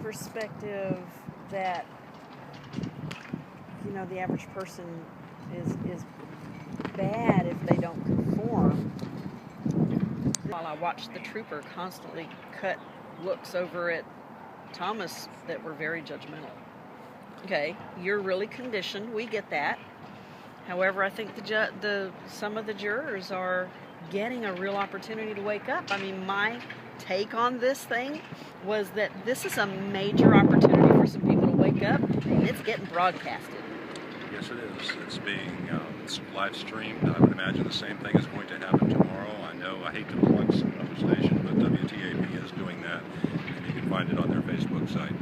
perspective that, you know, the average person is bad if they don't conform. While I watched the trooper constantly cut looks over at Thomas that were very judgmental. Okay, you're really conditioned. We get that. However, I think some of the jurors are getting a real opportunity to wake up. I mean, my take on this thing was that this is a major opportunity for some people to wake up, and it's getting broadcasted. Yes, it is. It's being it's live streamed. I would imagine the same thing is going to happen tomorrow. I hate to plug some other station, but WTAP is doing that, and you can find it on their Facebook site.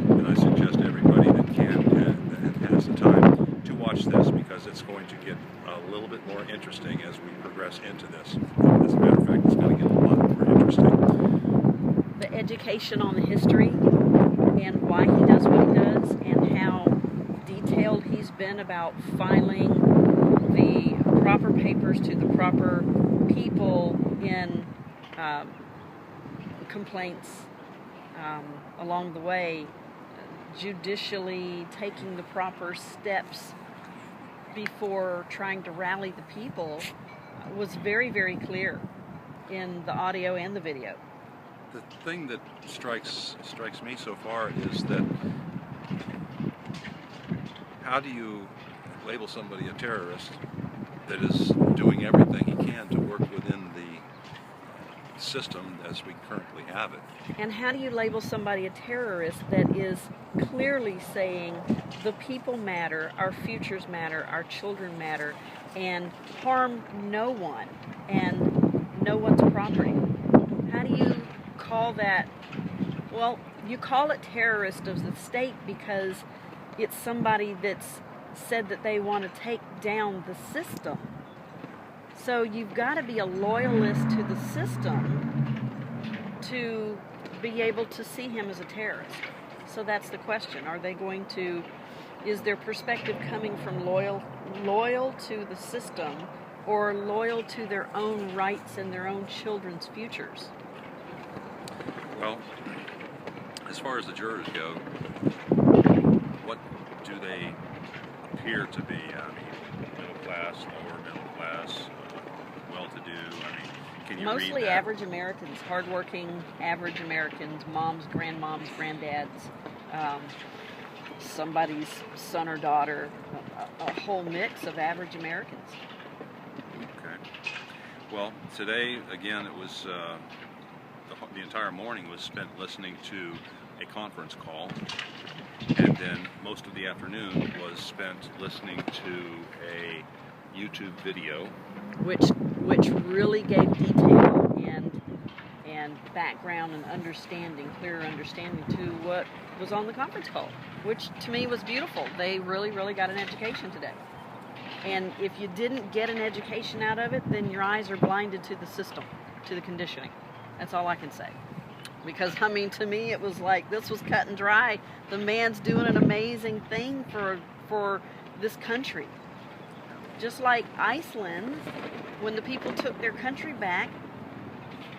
And I suggest everybody that can and has the time to watch this, because it's going to get a little bit more interesting as we progress into this. As a matter of fact, it's going to get a lot more interesting. The education on the history and why he does what he does, and how detailed he's been about filing the proper papers to the proper people in complaints along the way, judicially taking the proper steps before trying to rally the people, was very, very clear in the audio and the video. The thing that strikes me so far is that, how do you label somebody a terrorist that is doing everything he can to work within the system as we currently have it? And how do you label somebody a terrorist that is clearly saying the people matter, our futures matter, our children matter, and harm no one and no one's property? How do you call that? Well, you call it terrorist of the state because it's somebody that's said that they want to take down the system. So you've got to be a loyalist to the system to be able to see him as a terrorist. So that's the question. Are they going to, is their perspective coming from loyal to the system, or loyal to their own rights and their own children's futures? Well, as far as the jurors go, what do they appear to be? I mean, middle class, lower middle class, well-to-do. I mean, can you mostly read that? Average Americans, hardworking average Americans, moms, grandmoms, granddads, somebody's son or daughter, a whole mix of average Americans. Okay. Well, today, again, it was the entire morning was spent listening to a conference call, and then most of the afternoon was spent listening to a YouTube video, which really gave detail and background and understanding, clearer understanding to what was on the conference call, which to me was beautiful. They really, really got an education today. And if you didn't get an education out of it, then your eyes are blinded to the system, to the conditioning. That's all I can say. Because, I mean, to me, it was like, this was cut and dry. The man's doing an amazing thing for this country. Just like Iceland, when the people took their country back,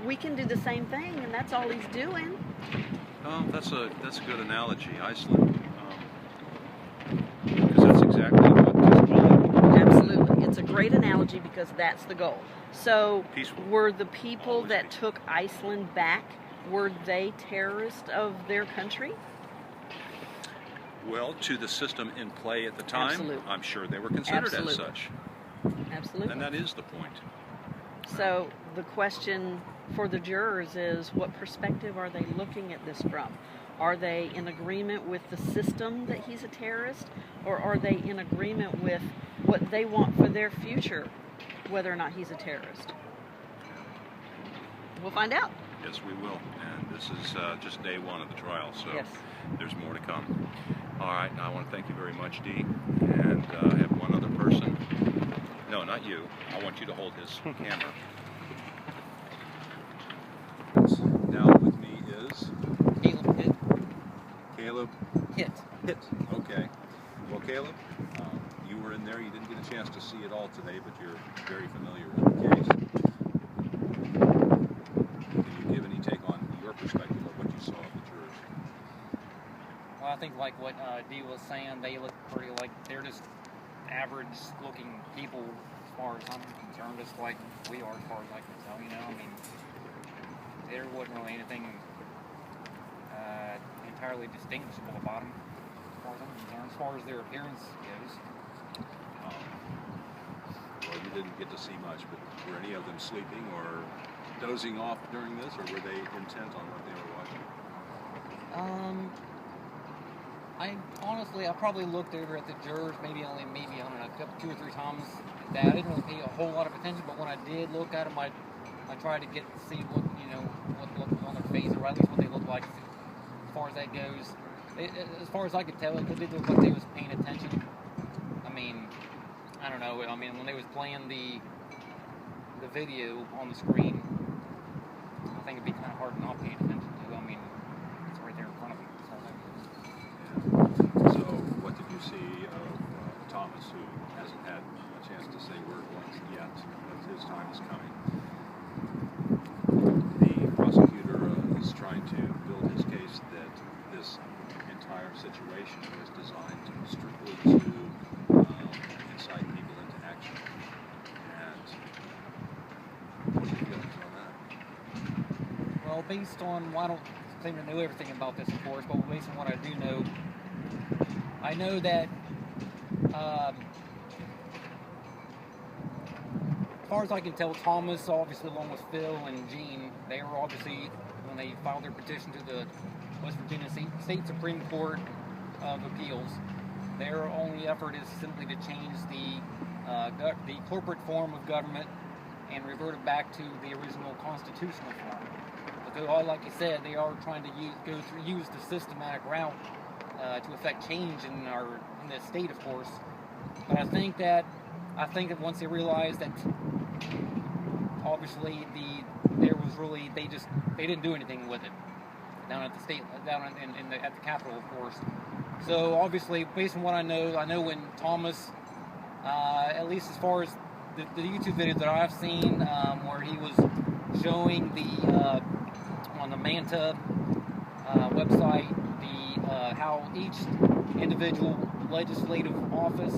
we can do the same thing, and that's all he's doing. Oh, that's a good analogy, Iceland. Because that's exactly what this call. Absolutely. It's a great analogy because that's the goal. So, Peaceful. Were the people Always that peaceful. took Iceland back, were they terrorists of their country? Well, to the system in play at the time, Absolutely. I'm sure they were considered Absolutely. as such. Absolutely. And that is the point. So the question for the jurors is, what perspective are they looking at this from? Are they in agreement with the system that he's a terrorist, or are they in agreement with what they want for their future, whether or not he's a terrorist? We'll find out. Yes, we will. And this is just day one of the trial, so Yes. there's more to come. All right, now I want to thank you very much, Dee. And I have one other person. No, not you. I want you to hold his camera. Now with me is Caleb Hitt. Caleb Hitt. Hitt. Okay. Well, Caleb, you were in there. You didn't get a chance to see it all today, but you're very familiar with the case. Can you give any take on your perspective of what you saw of the jurors? Well, I think like what Dee was saying, they look pretty like they're just average-looking people as far as I'm concerned, just like we are as far as I can tell. You know, I mean, there wasn't really anything entirely distinguishable about them as far as I'm concerned, as far as their appearance goes. Well, you didn't get to see much, but were any of them sleeping or dozing off during this, or were they intent on what they were watching? I probably looked over at the jurors maybe I don't know, two or three times a day. I didn't really pay a whole lot of attention, but when I did look at them, I tried to see what what was on their face, or at least what they looked like. As far as that goes, as far as I could tell, it did look like they was paying attention. I mean, I don't know. I mean, when they was playing the video on the screen, I think it'd be kind of hard to not pay attention to. I mean, it's right there in front of me. So what did you see of Thomas, who hasn't had a chance to say word once yet, but his time is coming? The prosecutor is trying to build his case that this entire situation was designed strictly to incite people into action. And what are your feelings on that? Well, based on, well, I don't claim to know everything about this, of course, but based on what I do know, I know that as far as I can tell, Thomas, obviously along with Phil and Gene, they were obviously, when they filed their petition to the West Virginia State Supreme Court of Appeals, their only effort is simply to change the corporate form of government and revert it back to the original constitutional form. But though, like you said, they are trying to use the systematic route to affect change in the state, of course. But I think that once they realized that obviously they didn't do anything with it down at the state, at the Capitol, of course. So obviously, based on what I know when Thomas, at least as far as the YouTube videos that I've seen, where he was showing on the Manta website how each individual legislative office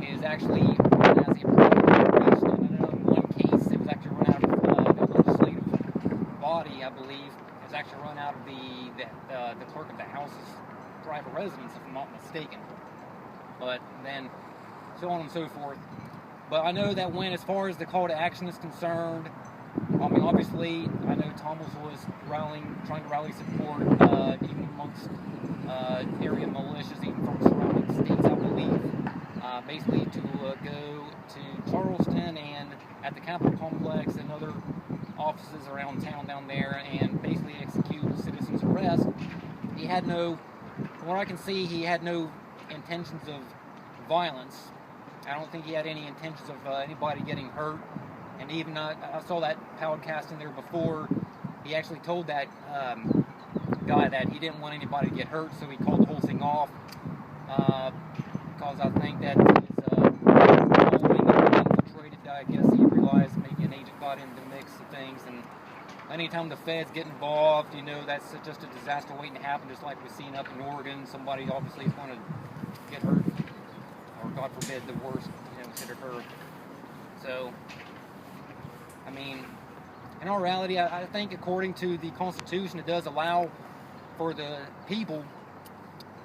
is actually run as a private corporation. And in one case, it was actually run out of the legislative body, I believe. It was actually run out of the clerk of the House's private residence, if I'm not mistaken. But then, so on and so forth. But I know that as far as the call to action is concerned, I mean, obviously, I know Thomas was trying to rally support, even amongst area militias, even from surrounding states, I believe, basically to go to Charleston and at the Capitol Complex and other offices around town down there and basically execute citizens' arrest. From what I can see, he had no intentions of violence. I don't think he had any intentions of anybody getting hurt. And even I saw that podcast in there before. He actually told that guy that he didn't want anybody to get hurt, so he called the whole thing off. Because I think that infiltrated. I guess he realized maybe an agent got into the mix of things. And anytime the feds get involved, that's just a disaster waiting to happen. Just like we've seen up in Oregon, somebody obviously is going to get hurt, or God forbid, the worst should occur. So, I mean, in all reality, I think according to the Constitution, it does allow for the people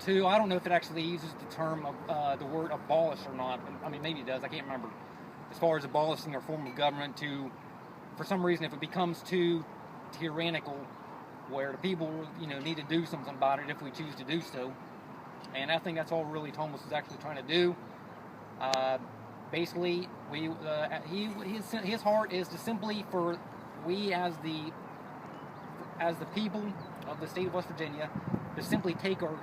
to, I don't know if it actually uses the term, the word abolish or not. I mean, maybe it does, I can't remember. As far as abolishing our form of government to, for some reason, if it becomes too tyrannical, where the people, need to do something about it if we choose to do so. And I think that's all really Thomas is actually trying to do. Basically, his heart is to simply for we as the people of the state of West Virginia to simply take our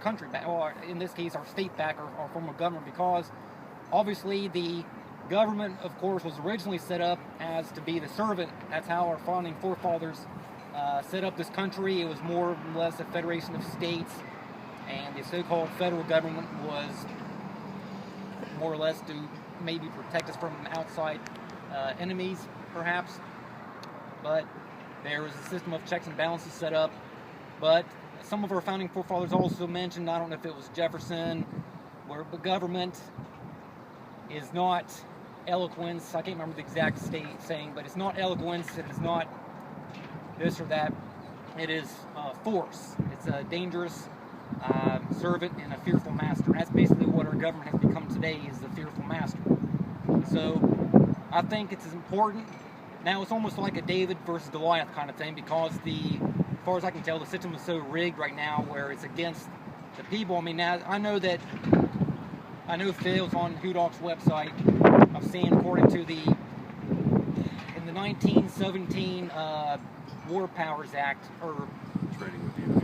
country back, or in this case our state back, our form of government, because obviously the government, of course, was originally set up as to be the servant. That's how our founding forefathers set up this country. It was more or less a federation of states, and the so-called federal government was more or less to maybe protect us from outside enemies, perhaps. But there was a system of checks and balances set up. But some of our founding forefathers also mentioned, I don't know if it was Jefferson, where the government is not eloquence. I can't remember the exact saying, but it's not eloquence, it is not this or that. It is force. It's a dangerous servant and a fearful master. And that's basically what our government has become today, is the fearful master. So I think it's as important. Now it's almost like a David versus Goliath kind of thing, because as far as I can tell, the system is so rigged right now where it's against the people. I mean, now I know Phil's on Hudok's website. I've seen, according to in the 1917 War Powers Act, or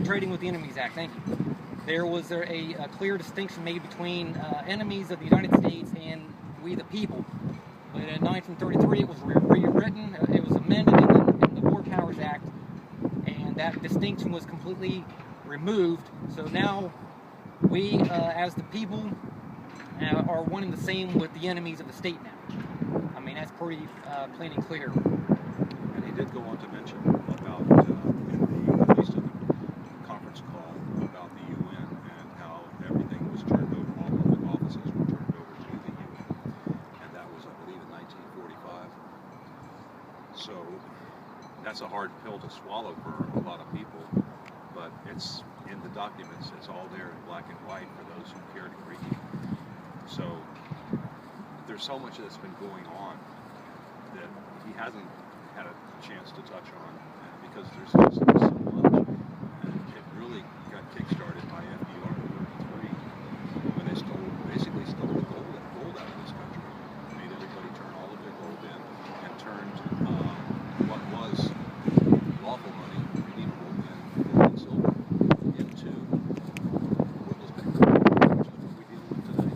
Trading with the Enemies Act, thank you. There was a clear distinction made between enemies of the United States and we the people. But in 1933 it was rewritten, it was amended in the War Powers Act, and that distinction was completely removed. So now we, as the people, are one and the same with the enemies of the state now. I mean, that's pretty plain and clear. And he did go on to mention about, in the least of the conference call, about the UN and how everything was turned over, all public offices were turned over to the UN. And that was, I believe, in 1945. So that's a hard pill to swallow for a lot of people, but it's in the documents, it's all there in black and white for those who care to read. So there's so much that's been going on that he hasn't had a chance to touch on, because there's just so much. And it really got kick-started by FDR in 1933 when they basically stole the gold out of this country. Made everybody turn all of their gold in, and turned what was lawful money, redeemable in gold and silver, into worthless paper, which is what we deal with today.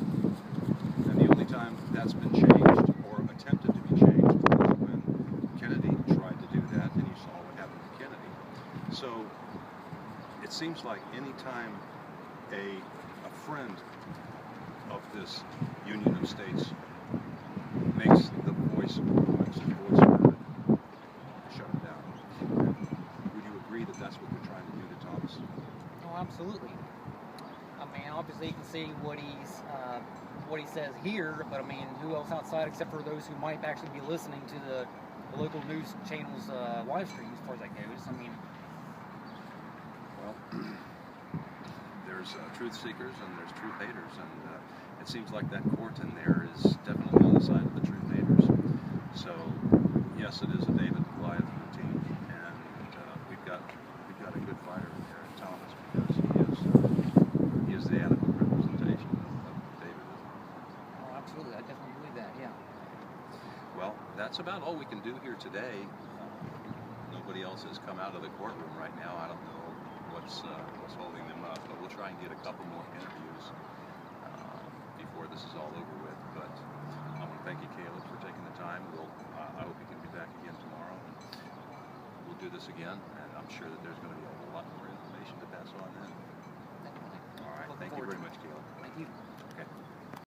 And the only time that's been changed, or attempted to be changed, was when Kennedy tried to do that, and you saw what happened to Kennedy. So it seems like any time a friend of this Union of States makes his voice heard, shut him down. Would you agree that that's what they're trying to do to Thomas? Oh, absolutely. I mean, obviously you can see what he says here, but I mean, who else outside, except for those who might actually be listening to the local news channel's live stream, as far as that goes? I mean, well, there's truth seekers and there's truth haters, and it seems like that court in there is definitely on the side of the truth haters. So yes, it is a David and Goliath routine, and we've got a good fighter in there in Thomas, because he is the adequate representation of David. oh, absolutely, I definitely believe that. Yeah. Well, that's about all we can do here today. Nobody else has come out of the courtroom right now. I don't know what's holding them up, but we'll try and get a couple more interviews before this is all over with. But I want to thank you, Caleb, for taking the time. I hope you can be back again tomorrow. We'll do this again, and I'm sure that there's going to be a whole lot more information to pass on then. Definitely. All right. Looking Thank you forward very to it. much, Caleb. Thank you. Okay.